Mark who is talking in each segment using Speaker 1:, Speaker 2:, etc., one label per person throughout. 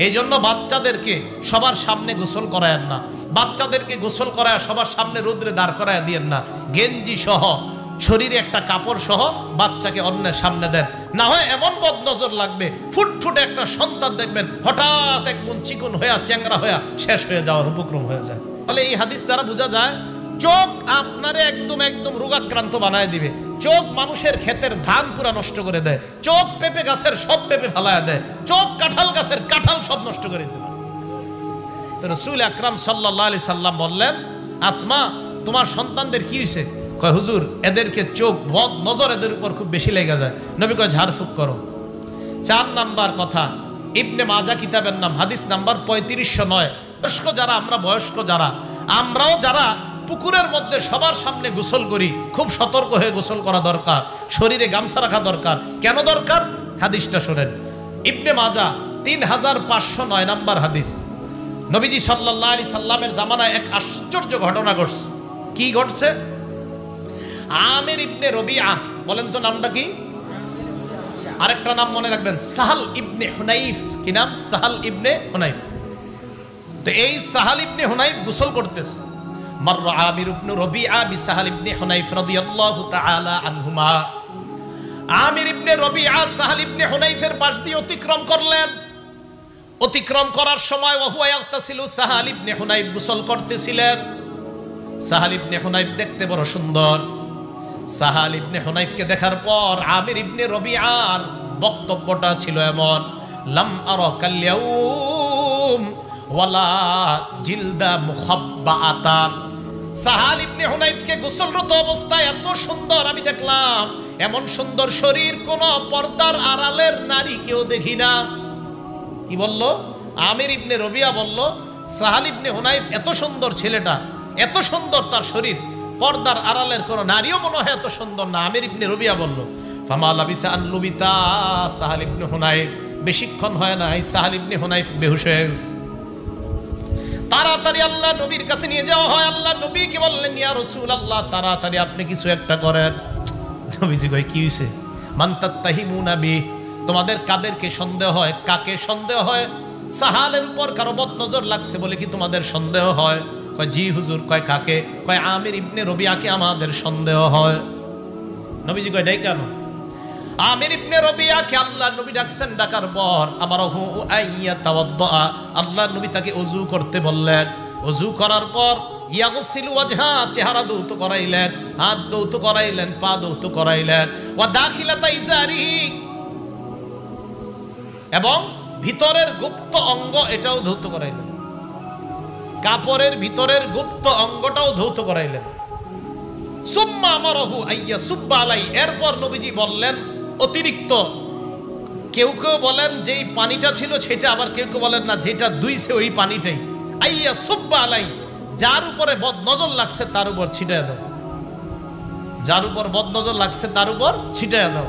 Speaker 1: এই জন্য বাচ্চাদেরকে সবার সামনে গোসল করায়েন না, বাচ্চাদেরকে গোসল করায় সবার সামনে রোদ্রে দাঁড় করায় দিয়েন না। গেঞ্জি সহ শরীরে একটা কাপড় সহ বাচ্চাকে অন্যের সামনে দেন, না হয় এমন বদনজর লাগবে, ফুটফুটে একটা সন্তান দেখবেন হঠাৎ একদম চিকন হয়ে চ্যাংরা হয়ে শেষ হয়ে যাওয়ার উপক্রম হয়ে যায়। তাহলে এই হাদিস দ্বারা বোঝা যায় চোখ আপনারে একদম একদম রোগাক্রান্ত বানায় দিবে। চোখ মানুষের ক্ষেতের ধান পুরা নষ্ট করে দেয়, চোখ পেঁপে গাছের সব পেঁপে ফালায় দেয়, চোখ কাঁঠাল গাছের কাঁঠাল সব নষ্ট করে দিতে পারে। তো রাসূল আকরাম সাল্লাল্লাহু আলাইহি সাল্লাম বললেন, আসমা তোমার সন্তানদের কি হয়েছে? কয় হুজুর এদেরকে চোখ বদ নজর এদের উপর খুব বেশি লেগে যায়। নবী কয় ঝাড়ফুঁক করো। 4 নাম্বার কথা, ইবনে মাজাহ কিতাবের নাম, হাদিস নাম্বার 3509। বয়স্ক যারা, আমরা বয়স্ক যারা, আমরাও যারা পুকুরের মধ্যে সবার সামনে গোসল করি, খুব সতর্ক হয়ে গোসল করা দরকার, শরীরে গামছা রাখা দরকার। কেন দরকার? হাদিসটা শোনেন। ইবনে মাজাহ 3509 নাম্বার হাদিস। নবীজি সাল্লাল্লাহু আলাইহি সাল্লামের জামানায় এক আশ্চর্য ঘটনা ঘটছে। কি ঘটছে? আমির ইবনে রবিআহ, বলেন তো নামটা কি? আরেকটা নাম মনে রাখবেন, সাহাল ইবনে হুনাইফ। কি নাম? সাহাল ইবনে হুনাইফ। তো এই সাহাল ইবনে হুনাইফ গোসল করতেছে। মাররা আমির ইবনে রবিআহ বিসাহাল ইবনে হুনাইফ রাদিয়াল্লাহু তাআলা আনহুমা। আমির ইবনে রবিআহ সাহাল ইবনে হুনাইফের পাশ দিয়ে অতিক্রম করলেন। অতিক্রম করার সময় ওয়াহুয়া ইয়াগতাসিলু, সাহাল ইবনে হুনাইফ গোসল করতেছিলেন। সাহাল ইবনে হুনাইফ দেখতে বড় সুন্দর। সাহাল ইবনে হুনাইফকে দেখার পর আমির ইবনে রবিআর বক্তব্যটা ছিল এমন, লাম আরা কাল-ইয়াউম ওয়ালা জিলদা মুখাব্বাআতান। সাহাল ইবনে হুনাইফকে গোসলরত অবস্থায় এত সুন্দর আমি দেখলাম, এমন সুন্দর শরীর কোন পর্দার আড়ালের নারী কেউ দেখি না। কি বলল? আমির ইবনে রবিআ বলল, সাহাল ইবনে হুনাইফ এত সুন্দর ছেলেটা, এত সুন্দর তার শরীর, পর্দার আড়ালের কোন নারীও মনে হয় এত সুন্দর না। আমির ইবনে রবিআ বলল, ফামা লাবিসা আন লুবিতা সাহাল ইবনে হুনাইফ। বেশিক্ষণ হয় না, এই সাহাল ইবনে হুনাইফ বেহুশ হয়ে গেছে। তাড়াতাড়ি আল্লাহ নবীর কাছে নিয়ে যাওয়া হয়। আল্লাহ নবী কি বললেন, ইয়া রাসূলুল্লাহ তাড়াতাড়ি আপনি কিছু একটা করেন। নবীজি কয় কি হইছে? মান তাত্তাহিমুনা বি, তোমাদের কাদেরকে সন্দেহ হয়? কাকে সন্দেহ হয়? সাহালের উপর কারো বদনজর লাগছে বলে কি তোমাদের সন্দেহ হয়? কয় জি হুজুর। কয় কাকে? কয় আমির ইবনে রবিআকে আমাদের সন্দেহ হয়। নবীজি কয় ডাই কেন? আমির ইবনে রবিআকে আল্লাহ নবী ডাকছেন, ডাকার পর আমারহু আইয়া তাওয়াদ্দা, আল্লাহ নবী তাকে ওযু করতে বললেন। ওযু করার পর ইয়াগসিলু ওয়াজহা, চেহারা ধৌত করাইলেন, হাত ধৌত করাইলেন, পা ধৌত করাইলেন, ওয়া দাখিলাতা ইজারিহি, এবং ভিতরের গুপ্ত অঙ্গ এটাও ধৌত করাইলেন, কাপড়ের ভিতরের গুপ্ত অঙ্গটাও ধৌত করাইলেন। সুম্মা আমারহু আইয়া সুব্বা আলাই, এরপর নবীজি বললেন অতিরিক্ত, কেউ কেউ বলেন যেই পানিটা ছিল সেটা, আবার কেউ কেউ বলেন না যেটা দুইছে ওই পানিটাই। আইয়া সুব্বা আলাই, যার উপরে বদনজর লাগছে তার উপর ছিটায় দাও, যার উপর বদনজর লাগছে তার উপর ছিটায় দাও।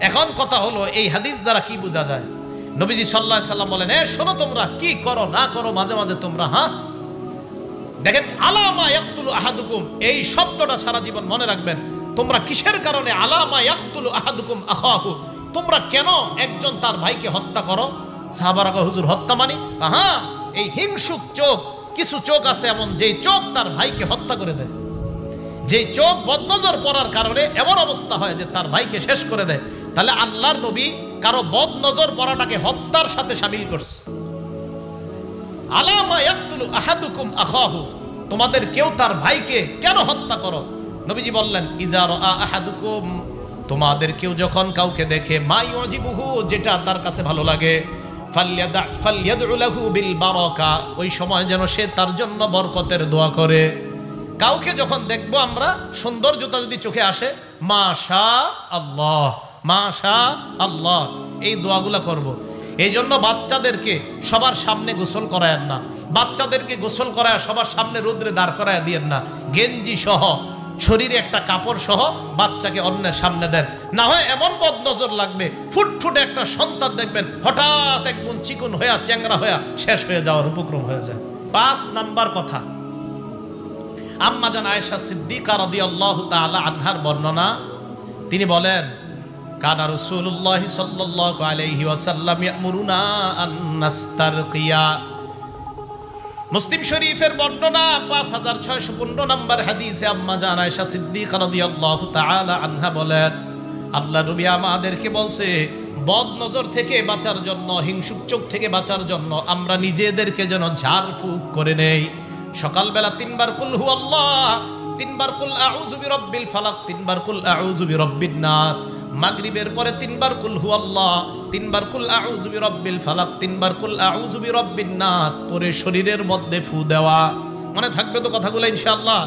Speaker 1: এখন কথা হলো এই হাদিস দ্বারা কি বোঝা যায়? নবীজি সাল্লাল্লাহু আলাইহি সাল্লাম বলেন, শোনো তোমরা কি করো না করো মাঝে মাঝে তোমরা, দেখেন আলামা ইয়াকতুলু আহাদুকুম, এই শব্দটা সারা জীবন মনে রাখবেন। তোমরা কিসের কারণে আলামা ইয়াকতুলু আহাদুকুম আখাহু, তোমরা কেন একজন তার ভাইকে হত্যা করো? সাহাবারা কয় হুজুর হত্যা মানে? এই হিংসুক চোখ, কিছু চোখ আছে এমন যেই চোখ তার ভাইকে হত্যা করে দেয়, যেই চোখ বদনজর পড়ার কারণে এমন অবস্থা হয় যে তার ভাইকে শেষ করে দেয়। তাহলে আল্লাহর নবী কারো বদনজর পড়াটাকে হত্যার সাথে শামিল করছে। আলামা ইয়াকতুলু আহাদুকুম আখাহু, তোমাদের কেউ তার ভাইকে কেন হত্যা করো? নবীজি বললেন, ইজা রাআ আহাদুকুম, তোমাদের কেউ যখন কাউকে দেখে, মা ইউজিবুহু, যেটা তার কাছে ভালো লাগে, ফালইয়াদউ লাহু বিল বারাকা, ওই সময় যেন সে তার জন্য বরকতের দোয়া করে। কাউকে যখন দেখবো আমরা, সৌন্দর্যতা যদি চোখে আসে, মাশা আল্লাহ, মাশা আল্লাহ, এই দোয়াগুলা করব। এই জন্য বাচ্চাদেরকে সবার সামনে গোসল করায়েন না, বাচ্চাদেরকে গোসল করায় সবার সামনে রোদ্রে দাঁড় করায় দিয়েন না। গেঞ্জি সহ শরীরে একটা কাপড় সহ বাচ্চাকে অন্যের সামনে দেন, না হয় এমন বদনজর লাগবে, ফুটফুটে একটা সন্তান দেখবেন হঠাৎ একদম চিকন হয়ে চ্যাংরা হয়ে শেষ হয়ে যাওয়ার উপক্রম হয়ে যায়। 5 নাম্বার কথা, আম্মা জান আয়েশা সিদ্দিকা রাদিয়াল্লাহু তাআলা আনহার বর্ণনা, তিনি বলেন কানা রাসূলুল্লাহ সাল্লাল্লাহু আলাইহি ওয়াসাল্লাম ইয়ামুরুনা আন নাস্তারকিয়া। মুসলিম শরীফের বর্ণনা 5615 নম্বর হাদিসে আম্মা জান আয়েশা সিদ্দিকা রাদিয়াল্লাহু তাআলা আনহা বলেন, আল্লাহ নবী আমাদেরকে বলছে বদ নজর থেকে বাঁচার জন্য, হিংসুক চোখ থেকে বাঁচার জন্য আমরা নিজেদেরকে যেন ঝাড়ফুঁক করে নেই। সকালবেলা 3 বার কুল হু আল্লাহ, 3 বার কুল আউযু বিরাব্বিল ফালাক, 3 বার কুল আউযু বিরাব্বিন নাস। মাগরিবের পরে 3 বার কুল হু আল্লাহ, 3 বার কুল আউযু বিরাব্বিল ফালাক, 3 বার কুল আউযু বিরাব্বিন নাস পরে শরীরের মধ্যে ফু দেওয়া। মনে থাকবে তো কথাগুলো ইনশাআল্লাহ?